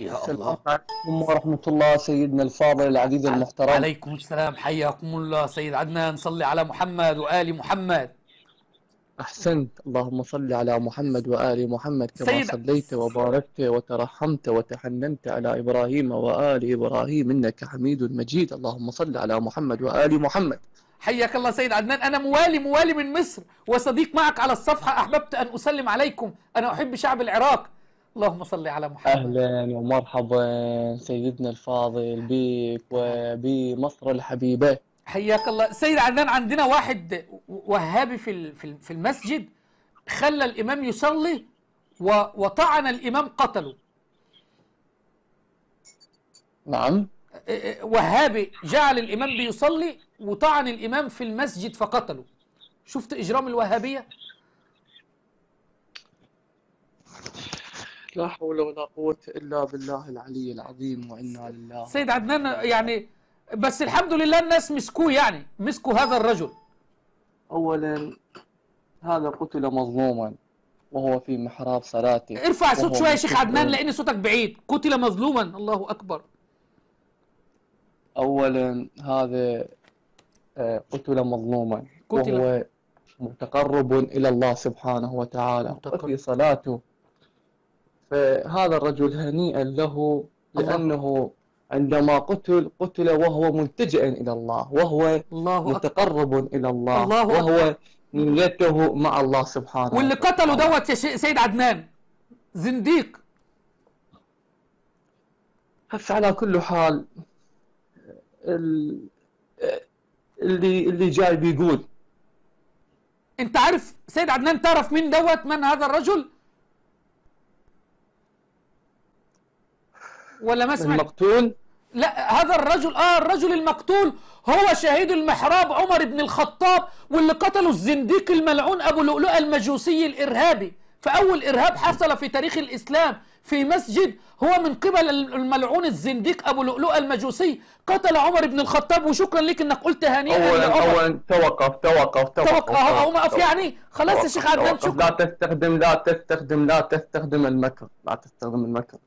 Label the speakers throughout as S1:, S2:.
S1: يا
S2: السلام
S1: الله.
S2: عليكم ورحمة الله سيدنا الفاضل العزيز المحترم.
S1: عليكم السلام، حياكم الله سيد عدنان. صلي على محمد وآل محمد.
S2: أحسنت، اللهم صل على محمد وآل محمد كما
S1: سيد
S2: صليت وباركت وترحمت وتحننت على إبراهيم وآل إبراهيم إنك حميد مجيد. اللهم صل على محمد وآل محمد.
S1: حياك الله سيد عدنان. أنا موالي من مصر وصديق معك على الصفحة. أحببت أن أسلم عليكم. أنا أحب شعب العراق. اللهم صل على محمد.
S2: أهلا ومرحبا سيدنا الفاضل بك وبمصر الحبيبة.
S1: حياك الله سيد عدنان. عندنا واحد وهابي في المسجد، خلى الإمام يصلي وطعن الإمام قتله.
S2: نعم.
S1: وهابي جعل الإمام بيصلي وطعن الإمام في المسجد فقتله. شفت إجرام الوهابية؟
S2: لا حول ولا قوة إلا بالله العلي العظيم وإنا لله
S1: سيد
S2: وإنا
S1: عدنان،
S2: إليه راجعون.
S1: يعني بس الحمد لله الناس مسكوه، يعني مسكوا هذا الرجل.
S2: أولا هذا قتل مظلوما وهو في محراب صلاته
S1: ارفع صوت
S2: وهو
S1: شوية يا شيخ عدنان
S2: مستشعر.
S1: لأن صوتك بعيد. قتل مظلوما، الله أكبر.
S2: أولا هذا قتل مظلوما
S1: قتل
S2: وهو متقرب إلى الله سبحانه وتعالى
S1: متقرب.
S2: وفي صلاته. فهذا الرجل هنيئا له
S1: الله
S2: لأنه عندما قتل وهو ملتجئ إلى الله وهو
S1: الله أكبر.
S2: متقرب إلى الله
S1: الله أكبر.
S2: وهو نيته مع الله سبحانه
S1: واللي قتله
S2: وتعالى.
S1: دوت يا سيد عدنان زنديق.
S2: هسه على كل حال ال- اللي جاي بيقول
S1: انت عارف سيد عدنان، تعرف مين دوت؟ من هذا الرجل ولا ما سمعت؟
S2: المقتول.
S1: لا، هذا الرجل الرجل المقتول هو شهيد المحراب عمر بن الخطاب، واللي قتله الزنديق الملعون أبو لؤلؤة المجوسي الإرهابي. فأول إرهاب حصل في تاريخ الإسلام في مسجد هو من قبل الملعون الزنديق أبو لؤلؤة المجوسي. قتل عمر بن الخطاب. وشكرا لك إنك قلت هنيئا لعمر.
S2: اولا توقف
S1: أو أقف يعني. خلاص يا شيخ عدنان،
S2: توقف. لا
S1: شكرا.
S2: تستخدم المكر.
S1: لا،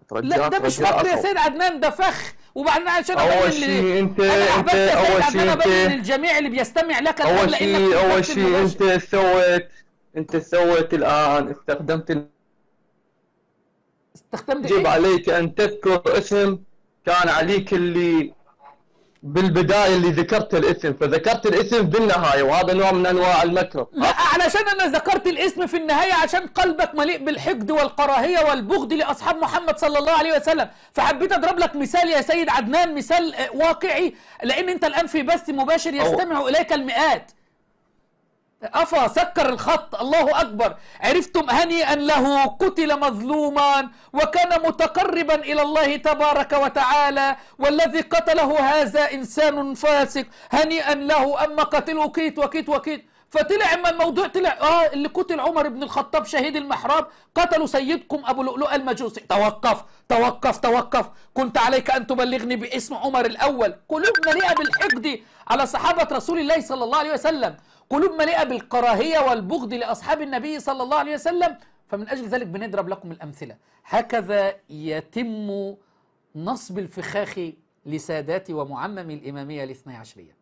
S2: ترجاك
S1: ده مش
S2: رجاء
S1: مكر يا
S2: أخو.
S1: سيد عدنان، ده فخ. وبعدين عشان
S2: اول
S1: ابين
S2: شيء انت
S1: انا احببت يا سيد عدنان ابين
S2: انت
S1: للجميع اللي بيستمع لك
S2: اول
S1: لانك
S2: شيء
S1: في
S2: اول
S1: البث
S2: شيء
S1: المباشر.
S2: انت سويت الان استخدمت.
S1: استخدمت
S2: يجب
S1: ايه؟
S2: عليك ان تذكر اسم كان عليك اللي بالبداية اللي ذكرت الاسم، فذكرت الاسم بالنهاية، وهذا نوع من أنواع المكر.
S1: لا، علشان انا ذكرت الاسم في النهايه عشان قلبك مليء بالحقد والكراهيه والبغض لاصحاب محمد صلى الله عليه وسلم. فحبيت اضرب لك مثال يا سيد عدنان، مثال واقعي، لان انت الان في بث مباشر يستمع اليك المئات. أفا سكر الخط. الله أكبر. عرفتم؟ هنيئا له، قتل مظلوما وكان متقربا إلى الله تبارك وتعالى، والذي قتله هذا إنسان فاسق. هنيئا له. أما قتله كيت وكيت وكيت. فطلع اما الموضوع طلع اللي قتل عمر بن الخطاب شهيد المحراب قتلوا سيدكم ابو لؤلؤ المجوسي. توقف توقف توقف. كنت عليك ان تبلغني باسم عمر الاول. قلوب مليئه بالحقد على صحابه رسول الله صلى الله عليه وسلم، قلوب مليئه بالكراهيه والبغض لاصحاب النبي صلى الله عليه وسلم. فمن اجل ذلك بنضرب لكم الامثله. هكذا يتم نصب الفخاخ لسادات ومعمم الاماميه الاثني عشريه.